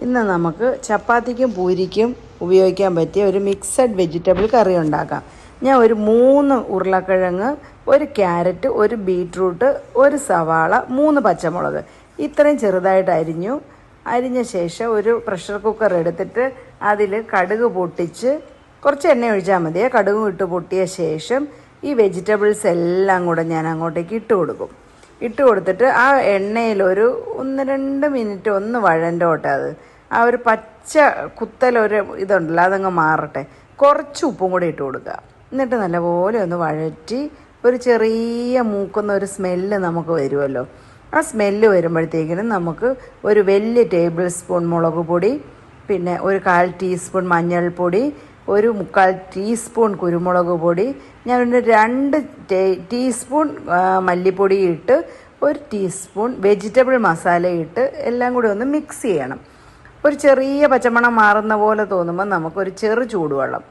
ഇന്ന് നമുക്ക് ചപ്പാത്തിക്കും പൂരിക്കും ഉപയോഗിക്കാൻ പറ്റിയ ഒരു മിക്സഡ് വെജിറ്റബിൾ കറി ഉണ്ടാക്കാം. ഞാൻ ഒരു 3 ഉരുളക്കിഴങ്ങ്, ഒരു ക്യാരറ്റ്, ഒരു ബീട്രൂട്ട്, ഒരു സവാള, 3 പച്ചമുളക് ഇത്രയും ചെറുതായിട്ട് അരിഞ്ഞ ശേഷം ഒരു പ്രഷർ കുക്കർ എടുത്തിട്ട് അതിൽ കടുക് പൊട്ടിച്ച് കുറച്ച് എണ്ണ ഒഴിച്ചാൽ മതിയെ. കടുകും ഇട്ട് പൊട്ടിയ ശേഷം ഈ വെജിറ്റബിൾസ് എല്ലാം കൂടെ ഞാൻ അങ്ങോട്ടേക്ക് ഇട്ട് കൊടുത്തിട്ട് ആ എണ്ണയിലൊരു 1-2 മിനിറ്റ് ഒന്ന് വഴണ്ടോട്ടെ. അത് ആ ഒരു പച്ച കുത്തലൊരു ഇതുണ്ടല്ലോ, അതങ്ങ് മാറട്ടെ. കുറച്ച് ഉപ്പും കൂടി ഇട്ട് കൊടുക്കുക. എന്നിട്ട് നല്ലപോലെ ഒന്ന് വഴറ്റി ഒരു ചെറിയ മൂക്കുന്ന ഒരു സ്മെല്ല് നമുക്ക് വരുമല്ലോ. ആ സ്മെല്ല് വരുമ്പോഴത്തേക്കിനും നമുക്ക് ഒരു വലിയ ടേബിൾ സ്പൂൺ മുളക് പൊടി, പിന്നെ ഒരു 1/4 ടീസ്പൂൺ മഞ്ഞൾപ്പൊടി, ഒരു 3/4 ടീസ്പൂൺ കുരുമുളക് പൊടി, ഞാൻ ഒരു 2 ടീസ്പൂൺ മല്ലിപ്പൊടി ഇട്ട് 1 ടീസ്പൂൺ വെജിറ്റബിൾ മസാല ഇട്ട് എല്ലാം കൂടി ഒന്ന് മിക്സ് ചെയ്യണം. ഒരു ചെറിയ പച്ചമണം മാറുന്ന പോലെ തോന്നുമ്പോൾ നമുക്കൊരു ചെറു ചൂടുവെള്ളം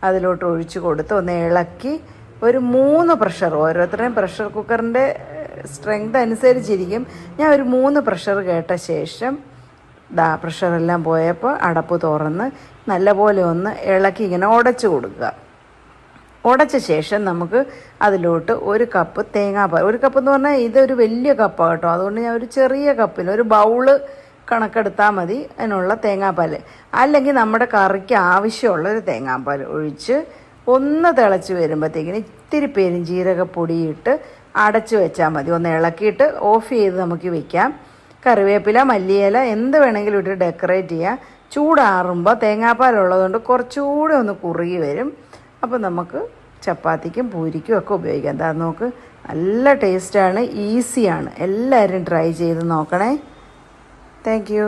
അതിലോട്ട് ഒഴിച്ച് കൊടുത്ത് ഒന്ന് ഇളക്കി ഒരു 3 പ്രഷർ, ഓരോരുത്തരുടെയും പ്രഷർ കുക്കറിൻ്റെ സ്ട്രെങ്ത് അനുസരിച്ചിരിക്കും. ഞാൻ ഒരു 3 പ്രഷർ കേട്ട ശേഷം പ്രഷറെല്ലാം പോയപ്പോൾ അടപ്പ് തുറന്ന് നല്ലപോലെ ഒന്ന് ഇളക്കി ഇങ്ങനെ ഉടച്ചു കൊടുക്കുക. ഉടച്ച ശേഷം നമുക്ക് അതിലോട്ട് 1 കപ്പ് തേങ്ങാപ്പാൽ, 1 കപ്പ് എന്ന് പറഞ്ഞാൽ ഇതൊരു വലിയ കപ്പാണ് കേട്ടോ, അതുകൊണ്ട് ഞാൻ ഒരു ചെറിയ കപ്പിന് ഒരു ബൗള് കണക്കെടുത്താൽ മതി അതിനുള്ള തേങ്ങാപ്പാൽ. അല്ലെങ്കിൽ നമ്മുടെ കറിക്ക് ആവശ്യമുള്ളൊരു തേങ്ങാപ്പാൽ ഒഴിച്ച് ഒന്ന് തിളച്ച് വരുമ്പോഴത്തേക്കിന് ഇത്തിരി പെരുംജീരകപ്പൊടിയിട്ട് അടച്ച് വെച്ചാൽ മതി. ഒന്ന് ഇളക്കിയിട്ട് ഓഫ് ചെയ്ത് നമുക്ക് വെക്കാം. കറിവേപ്പില, മല്ലിയില എന്ത് വേണമെങ്കിലും ഇട്ട് ഡെക്കറേറ്റ് ചെയ്യാം. ചൂടാറുമ്പോൾ തേങ്ങാപ്പാലുള്ളതുകൊണ്ട് കുറച്ചുകൂടെ ഒന്ന് കുറുകി വരും. അപ്പോൾ നമുക്ക് ചപ്പാത്തിക്കും പൂരിക്കും ഒക്കെ ഉപയോഗിക്കാം. എന്താ നോക്ക്, നല്ല ടേസ്റ്റാണ്, ഈസിയാണ്. എല്ലാവരും ട്രൈ ചെയ്ത് നോക്കണേ. Thank you.